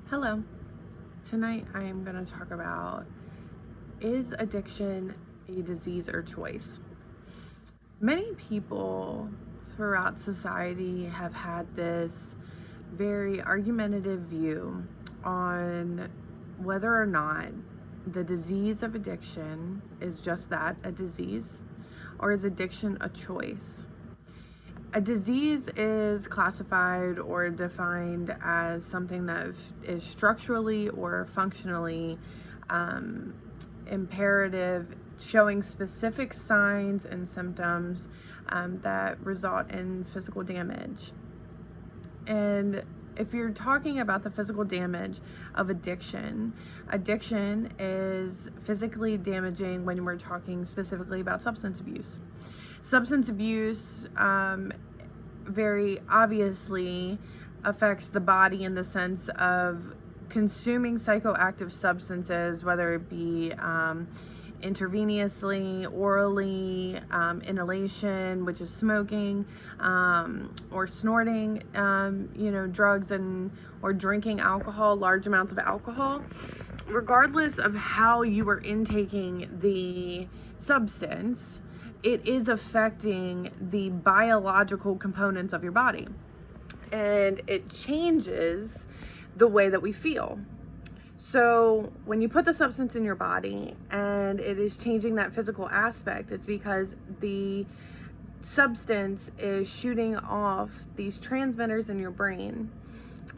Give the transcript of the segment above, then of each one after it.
Hello. Tonight I am going to talk about, is addiction a disease or choice? Many people throughout society have had this very argumentative view on whether or not the disease of addiction is just that, a disease, or is addiction a choice? A disease is classified or defined as something that is structurally or functionally um, imperative, showing specific signs and symptoms that result in physical damage. And if you're talking about the physical damage of addiction, addiction is physically damaging when we're talking specifically about substance abuse. Substance abuse very obviously affects the body in the sense of consuming psychoactive substances, whether it be intravenously, orally, inhalation, which is smoking, or snorting, drugs or drinking alcohol, large amounts of alcohol. Regardless of how you are intaking the substance, it is affecting the biological components of your body, and it changes the way that we feel. So when you put the substance in your body and it is changing that physical aspect, it's because the substance is shooting off these transmitters in your brain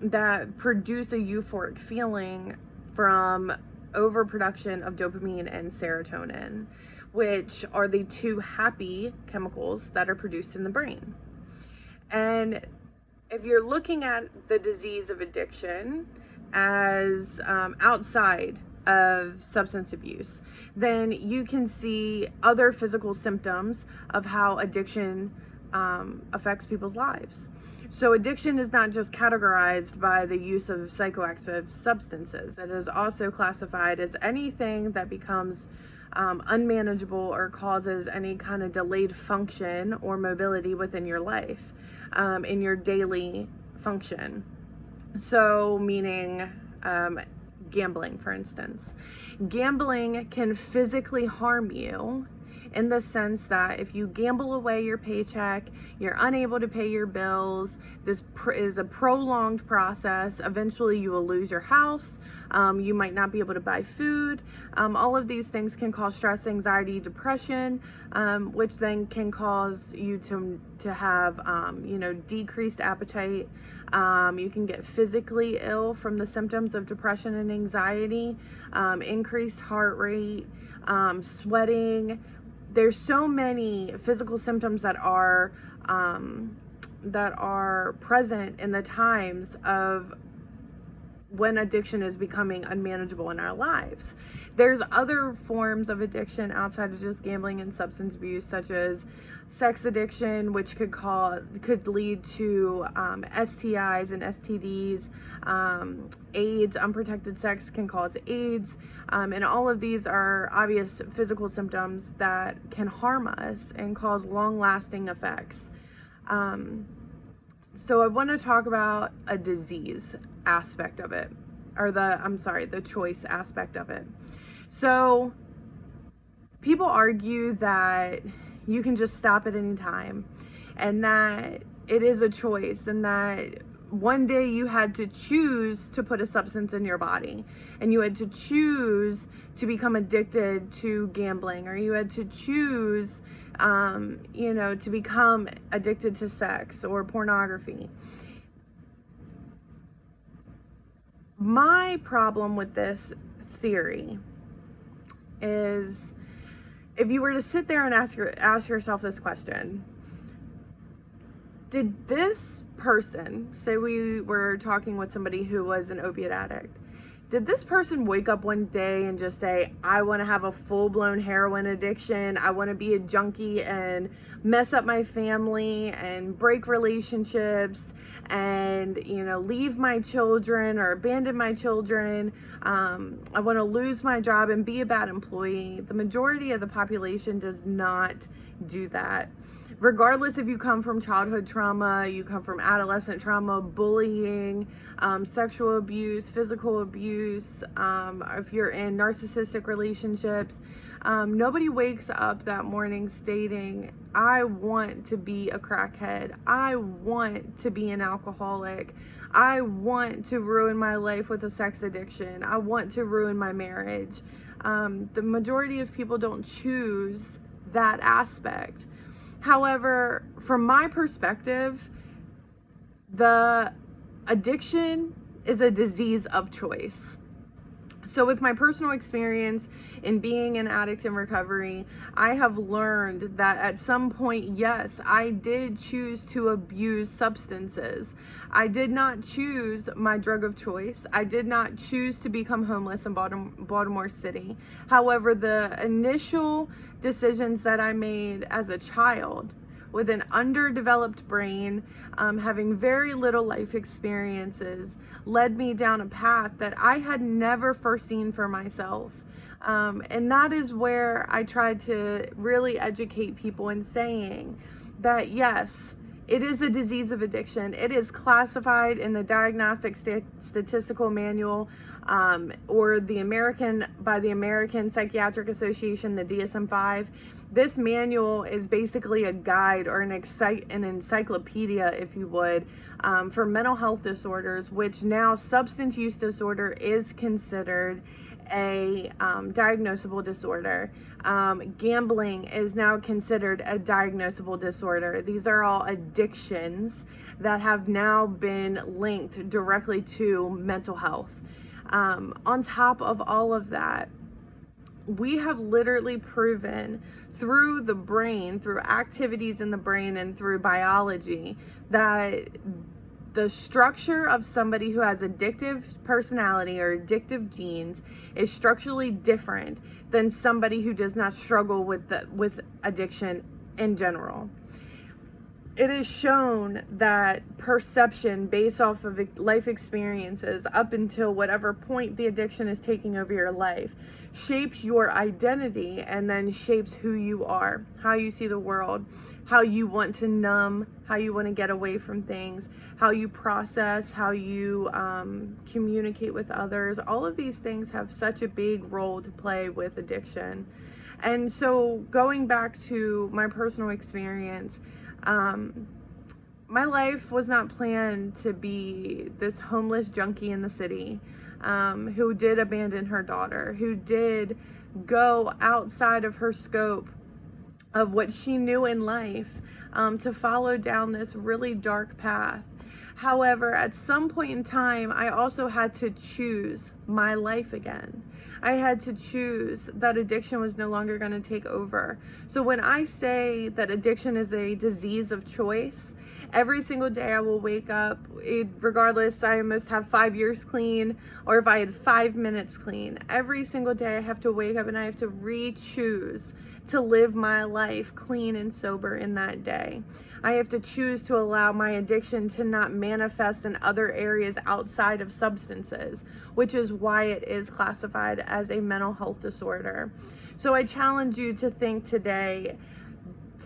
that produce a euphoric feeling from overproduction of dopamine and serotonin, which are the two happy chemicals that are produced in the brain. And if you're looking at the disease of addiction as outside of substance abuse, then you can see other physical symptoms of how addiction affects people's lives. So addiction is not just categorized by the use of psychoactive substances. It is also classified as anything that becomes unmanageable or causes any kind of delayed function or mobility within your life, in your daily function. So meaning gambling, for instance. Gambling can physically harm you in the sense that if you gamble away your paycheck, you're unable to pay your bills. This is a prolonged process. Eventually you will lose your house. You might not be able to buy food. All of these things can cause stress, anxiety, depression, which then can cause you to have decreased appetite. You can get physically ill from the symptoms of depression and anxiety, increased heart rate, sweating. There's so many physical symptoms that are present in the times of when addiction is becoming unmanageable in our lives. There's other forms of addiction outside of just gambling and substance abuse, such as sex addiction, which could lead to STIs and STDs. AIDS, unprotected sex, can cause AIDS, and all of these are obvious physical symptoms that can harm us and cause long-lasting effects. So I want to talk about a disease aspect of it, or the choice aspect of it. So people argue that you can just stop at any time, and that it is a choice, and that one day you had to choose to put a substance in your body, and you had to choose to become addicted to gambling, or you had to choose to become addicted to sex or pornography. My problem with this theory is, if you were to sit there and ask yourself this question: did this person, say we were talking with somebody who was an opiate addict, did this person wake up one day and just say, I want to have a full-blown heroin addiction, I want to be a junkie and mess up my family and break relationships and leave my children or abandon my children, I want to lose my job and be a bad employee? The majority of the population does not do that. regardless if you come from childhood trauma, you come from adolescent trauma, bullying, sexual abuse, physical abuse, if you're in narcissistic relationships, nobody wakes up that morning stating, I want to be a crackhead, I want to be an alcoholic, I want to ruin my life with a sex addiction, I want to ruin my marriage. The majority of people don't choose that aspect. However, from my perspective, the addiction is a disease of choice. So with my personal experience in being an addict in recovery, I have learned that at some point, yes, I did choose to abuse substances. I did not choose my drug of choice. I did not choose to become homeless in Baltimore City. However, the initial decisions that I made as a child, with an underdeveloped brain, having very little life experiences, led me down a path that I had never foreseen for myself. And that is where I tried to really educate people in saying that yes, it is a disease of addiction. It is classified in the Diagnostic Statistical Manual, or by the American Psychiatric Association, the DSM-5. This manual is basically a guide or an encyclopedia, if you would, for mental health disorders, which now substance use disorder is considered a diagnosable disorder. Gambling is now considered a diagnosable disorder. These are all addictions that have now been linked directly to mental health. On top of all of that, we have literally proven through the brain, through activities in the brain and through biology, that the structure of somebody who has addictive personality or addictive genes is structurally different than somebody who does not struggle with addiction in general. It is shown that perception based off of life experiences up until whatever point the addiction is taking over your life shapes your identity and then shapes who you are, how you see the world, how you want to numb, how you want to get away from things, how you process, how you communicate with others. All of these things have such a big role to play with addiction. And so going back to my personal experience, my life was not planned to be this homeless junkie in the city, who did abandon her daughter, who did go outside of her scope of what she knew in life, to follow down this really dark path. However, at some point in time, I also had to choose my life again. I had to choose that addiction was no longer going to take over. So when I say that addiction is a disease of choice, every single day I will wake up, regardless, I must have 5 years clean, or if I had 5 minutes clean. Every single day I have to wake up and I have to re-choose to live my life clean and sober in that day. I have to choose to allow my addiction to not manifest in other areas outside of substances, which is why it is classified as a mental health disorder. So I challenge you to think today,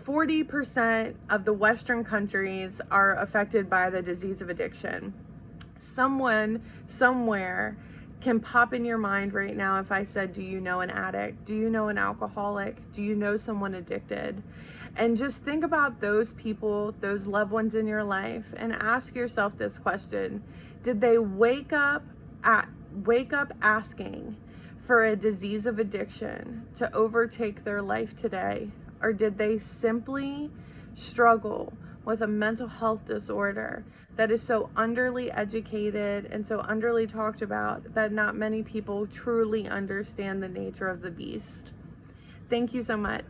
40% of the Western countries are affected by the disease of addiction. Someone, somewhere, can pop in your mind right now if I said, do you know an addict? Do you know an alcoholic? Do you know someone addicted? And just think about those people, those loved ones in your life, and ask yourself this question. Did they wake up asking for a disease of addiction to overtake their life today? Or did they simply struggle with a mental health disorder that is so underly educated and so underly talked about that not many people truly understand the nature of the beast? Thank you so much.